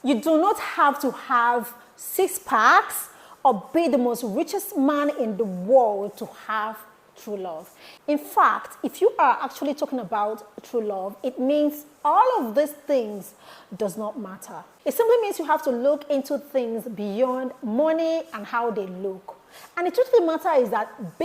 You do not have to have 6 packs or be the most richest man in the world to have true love. In fact, if you are actually talking about true love, it means all of these things does not matter. It simply means you have to look into things beyond money and how they look. And the truth of the matter is that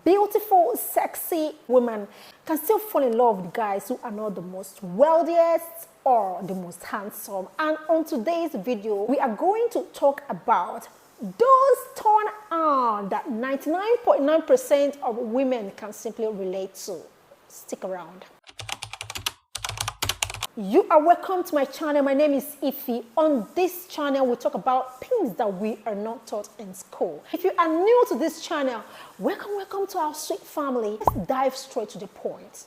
beautiful, sexy women can still fall in love with guys who are not the most wealthiest or the most handsome. And on today's video, we are going to talk about those turn on that 99.9% of women can simply relate to. Stick around. You are welcome to my channel. My name is Ify. On this channel, we talk about things that we are not taught in school. If you are new to this channel, welcome to our sweet family. Let's dive straight to the point.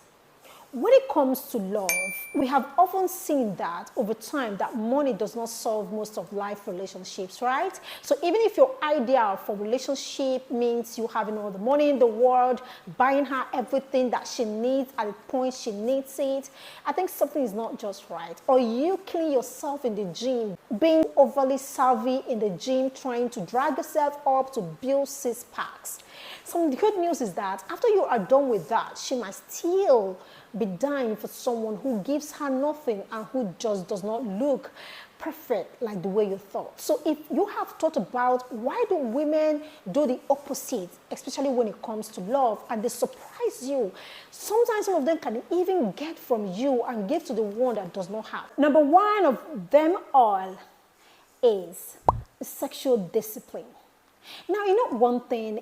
When it comes to love, we have often seen that over time that money does not solve most of life relationships, right? So even if your idea for relationship means you having all the money in the world, buying her everything that she needs at the point she needs it, I think something is not just right. Or you killing yourself in the gym, being overly savvy in the gym, trying to drag yourself up to build 6 packs. So the good news is that after you are done with that, she might still be dying for someone who gives her nothing and who just does not look perfect like the way you thought. So if you have thought about why do women do the opposite, especially when it comes to love, and they surprise you, sometimes some of them can even get from you and give to the one that does not have. Number one of them all is sexual discipline. Now, one thing,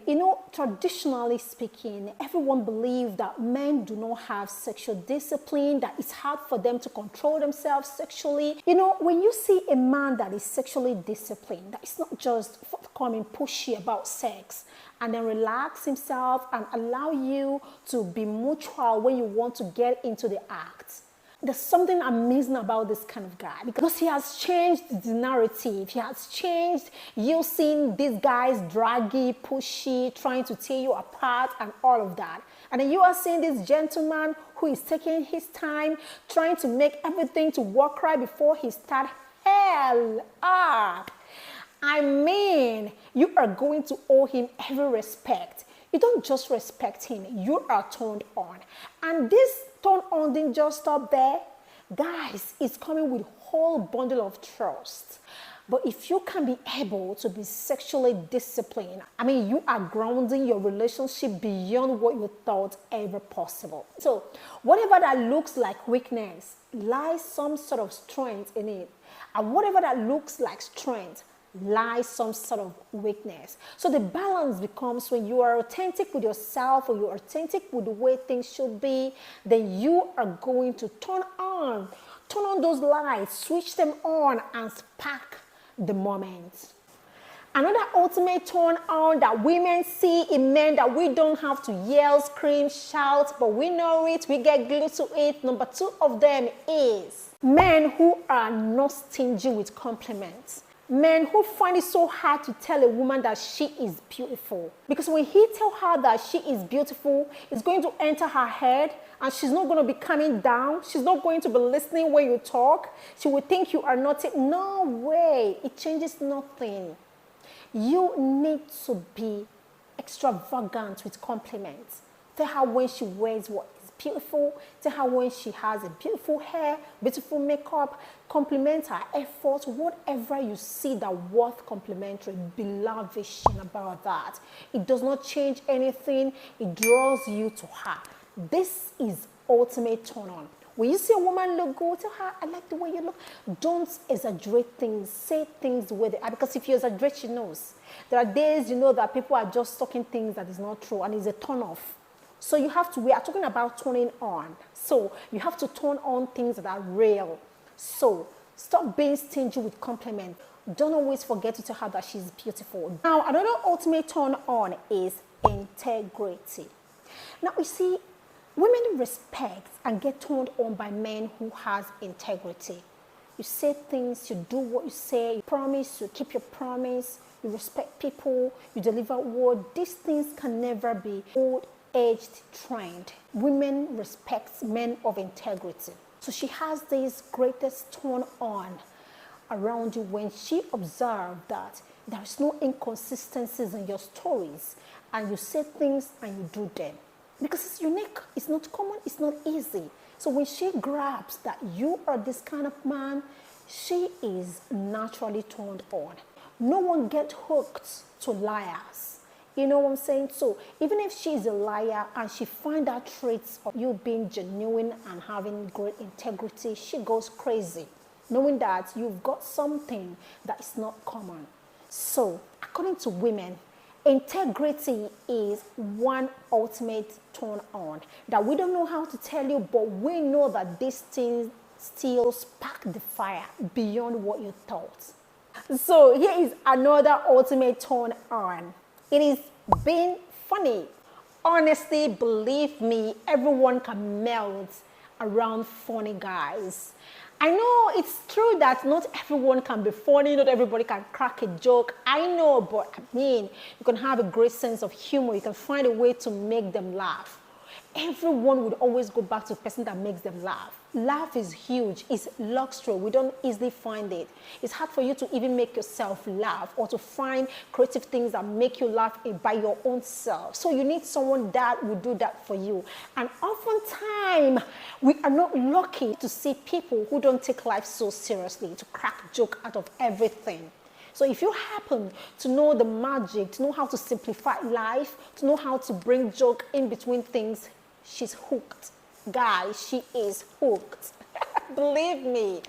traditionally speaking, everyone believes that men do not have sexual discipline, that it's hard for them to control themselves sexually. When you see a man that is sexually disciplined, that is not just forthcoming, pushy about sex, and then relax himself and allow you to be mutual when you want to get into the act. There's something amazing about this kind of guy because he has changed the narrative. He has changed you seeing these guys draggy, pushy, trying to tear you apart and all of that. And then you are seeing this gentleman who is taking his time, trying to make everything to work right before he starts. Hell up. You are going to owe him every respect. You don't just respect him, you are turned on. And this turn on didn't just stop there. Guys, it's coming with a whole bundle of trust. But if you can be able to be sexually disciplined, you are grounding your relationship beyond what you thought ever possible. So whatever that looks like weakness, lies some sort of strength in it. And whatever that looks like strength, lies some sort of weakness. So the balance becomes when you are authentic with yourself or you're authentic with the way things should be, then you are going to turn on those lights, switch them on and spark the moment. Another ultimate turn on that women see in men that we don't have to yell, scream, shout, but we know it, we get glued to it. Number 2 of them is men who are not stingy with compliments. Men who find it so hard to tell a woman that she is beautiful. Because when he tells her that she is beautiful, it's going to enter her head and she's not going to be coming down. She's not going to be listening when you talk. She will think you are not it. No way. It changes nothing. You need to be extravagant with compliments. Tell her when she wears what is beautiful. Tell her when she has a beautiful hair, beautiful makeup. Compliment her effort. Whatever you see that worth complimentary, be lavishing about that. It does not change anything. It draws you to her. This is ultimate turn on. When you see a woman look good, tell her, I like the way you look. Don't exaggerate things. Say things the way they are. Because if you exaggerate, she knows. There are days that people are just talking things that is not true and it's a turn off. So we are talking about turning on. So you have to turn on things that are real. So stop being stingy with compliments. Don't always forget to tell her that she's beautiful. Now, another ultimate turn on is integrity. Now, you see, women respect and get turned on by men who has integrity. You say things, you do what you say, you promise, you keep your promise, you respect people, you deliver word. These things can never be old-aged trend. Women respect men of integrity. So she has this greatest turn on around you when she observed that there is no inconsistencies in your stories and you say things and you do them. Because it's unique, it's not common, it's not easy. So when she grabs that you are this kind of man, she is naturally turned on. No one gets hooked to liars. You know what I'm saying? So even if she's a liar and she finds out traits of you being genuine and having great integrity, she goes crazy, knowing that you've got something that is not common. So according to women, integrity is one ultimate turn on that we don't know how to tell you, but we know that this thing still spark the fire beyond what you thought. So here is another ultimate turn on. It is being funny. Honestly, believe me, everyone can melt around funny guys. I know it's true that not everyone can be funny, not everybody can crack a joke. I know, but I mean, you can have a great sense of humor. You can find a way to make them laugh. Everyone would always go back to the person that makes them laugh. Laugh is huge. It's luxury. We don't easily find it. It's hard for you to even make yourself laugh or to find creative things that make you laugh by your own self. So you need someone that will do that for you. And oftentimes, we are not lucky to see people who don't take life so seriously, to crack joke out of everything. So if you happen to know the magic, to know how to simplify life, to know how to bring joke in between things, she's hooked. Guys, she is hooked. Believe me.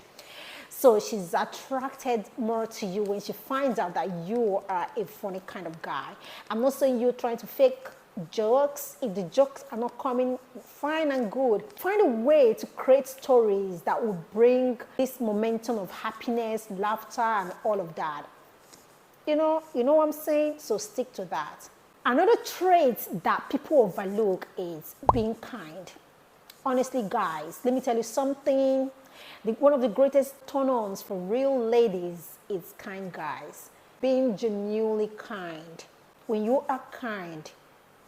So she's attracted more to you when she finds out that you are a funny kind of guy. I'm not saying you're trying to fake jokes. If the jokes are not coming, fine and good. Find a way to create stories that will bring this momentum of happiness, laughter, and all of that. You know what I'm saying? So stick to that. Another trait that people overlook is being kind. Honestly, guys, let me tell you something. One of the greatest turn-ons for real ladies is kind guys. Being genuinely kind. When you are kind,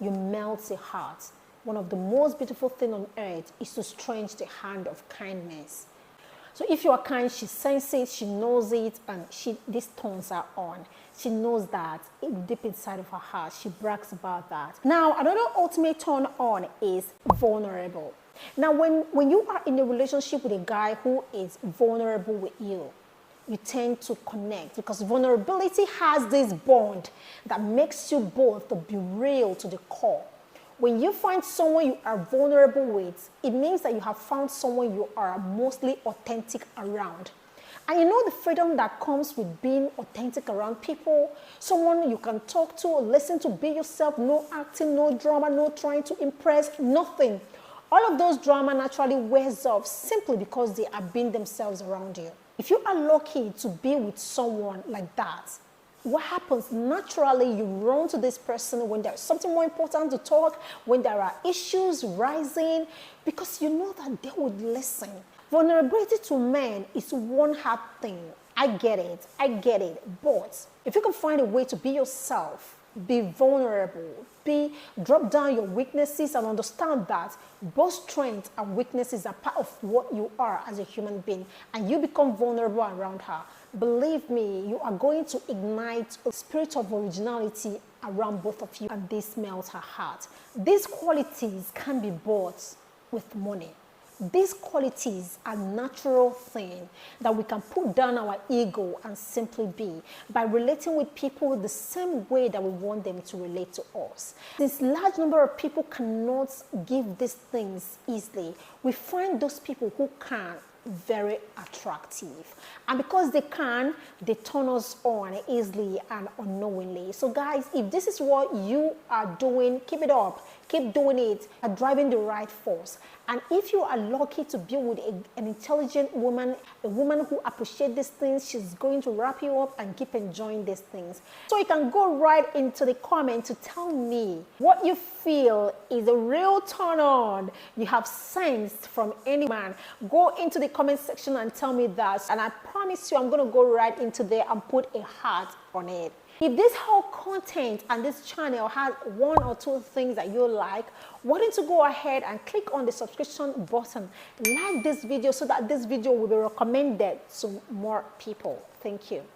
you melt the heart. One of the most beautiful things on earth is to stretch the hand of kindness. So if you are kind, she senses it, she knows it, and these turns are on. She knows that deep inside of her heart. She brags about that. Now, another ultimate turn on is vulnerable. Now, when you are in a relationship with a guy who is vulnerable with you, you tend to connect because vulnerability has this bond that makes you both to be real to the core. When you find someone you are vulnerable with, it means that you have found someone you are mostly authentic around. And you know the freedom that comes with being authentic around people, someone you can talk to, listen to, be yourself, no acting, no drama, no trying to impress, nothing. All of those drama naturally wears off simply because they are being themselves around you. If you are lucky to be with someone like that, what happens? Naturally, you run to this person when there's something more important to talk, when there are issues rising, because you know that they would listen. Vulnerability to men is one hard thing. I get it. But if you can find a way to be yourself, be vulnerable, drop down your weaknesses and understand that both strengths and weaknesses are part of what you are as a human being, and you become vulnerable around her, believe me, you are going to ignite a spirit of originality around both of you, and this melts her heart. These qualities can be bought with money. These qualities are natural things that we can put down our ego and simply be by relating with people the same way that we want them to relate to us. This large number of people cannot give these things easily. We find those people who can very attractive, and because they can, they turn us on easily and unknowingly. So guys, if this is what you are doing, keep it up, keep doing it, are driving the right force. And if you are lucky to be with an intelligent woman, a woman who appreciates these things, she's going to wrap you up and keep enjoying these things. So you can go right into the comment to tell me what you feel is a real turn on you have sensed from any man. Go into the comment section and tell me that, and I promise you I'm going to go right into there and put a heart on it. If this whole content and this channel has one or two things that you like, why don't you go ahead and click on the subscription button, like this video so that this video will be recommended to more people. Thank you.